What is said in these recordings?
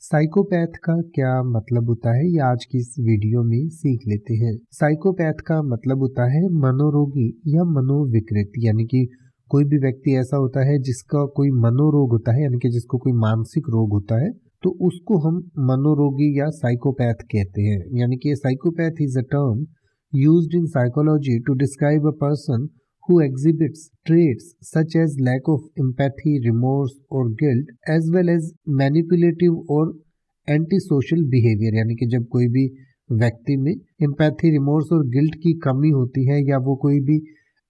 Psychopath का क्या मतलब होता है ये आज की इस वीडियो में सीख लेते हैं। साइकोपैथ का मतलब होता है मनोरोगी या मनोविकृत, यानी कि कोई भी व्यक्ति ऐसा होता है जिसका कोई मनोरोग होता है, यानी कि जिसको कोई मानसिक रोग होता है, तो उसको हम मनोरोगी या साइकोपैथ कहते हैं। यानी कि psychopath is a term used in psychology to describe a person who exhibits traits such as lack of empathy, remorse or guilt as well as manipulative और antisocial behavior। यानी कि जब कोई भी व्यक्ति में एम्पैथी, रिमोर्स और गिल्ट की कमी होती है या वो कोई भी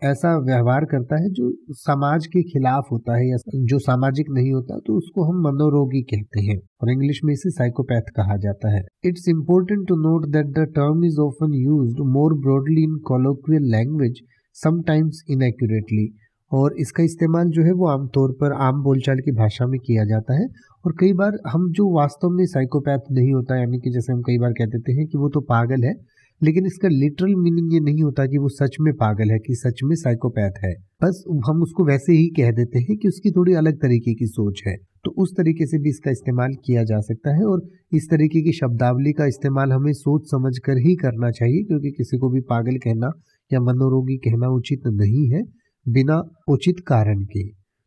ऐसा व्यवहार करता है जो समाज के खिलाफ होता है या जो सामाजिक नहीं होता, तो उसको हम मनोरोगी कहते हैं और इंग्लिश में इसे साइकोपैथ कहा जाता है। It's important to note that the term is often used more broadly in colloquial language, sometimes inaccurately, और इसका इस्तेमाल जो है वो आमतौर पर आम बोलचाल की भाषा में किया जाता है। और कई बार हम जो वास्तव में साइकोपैथ नहीं होता, यानी कि जैसे हम कई बार कह देते हैं कि वो तो पागल है, लेकिन इसका लिटरल मीनिंग ये नहीं होता कि वो सच में पागल है, कि सच में साइकोपैथ है। बस हम उसको वैसे ही कह देते हैं कि उसकी थोड़ी अलग तरीके की सोच है। तो उस तरीके से भी इसका इस्तेमाल किया जा सकता है और इस तरीके की शब्दावली का इस्तेमाल हमें सोच समझ कर ही करना चाहिए, क्योंकि किसी को भी पागल कहना या मनोरोगी कहना उचित नहीं है बिना उचित कारण के।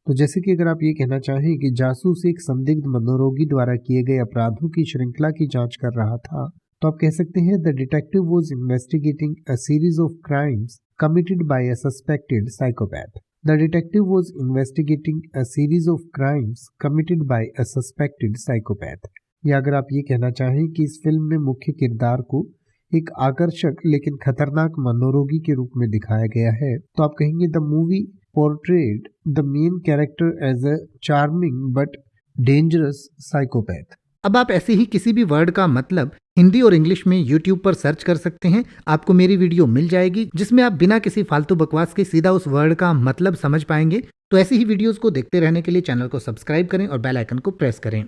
तो जैसे कि अगर आप ये कहना चाहें कि जासूस एक संदिग्ध मनोरोगी द्वारा किए गए अपराधों की श्रृंखला की जांच कर रहा था, तो आप कह सकते हैं the detective was investigating a series of crimes committed by a suspected psychopath. The detective was investigating a series of crimes committed by a suspected psychopath. या अगर आप ये कहना चाहें कि इस फिल्म में मुख्य किरदार को एक आकर्षक लेकिन खतरनाक मनोरोगी के रूप में दिखाया गया है, तो आप कहेंगे the movie portrayed the main character as a charming but dangerous psychopath. अब आप ऐसे ही किसी भी वर्ड का मतलब हिंदी और इंग्लिश में YouTube पर सर्च कर सकते हैं। आपको मेरी वीडियो मिल जाएगी जिसमें आप बिना किसी फालतू बकवास के सीधा उस वर्ड का मतलब समझ पाएंगे। तो ऐसी ही वीडियोस को देखते रहने के लिए चैनल को सब्सक्राइब करें और बेल आइकन को प्रेस करें।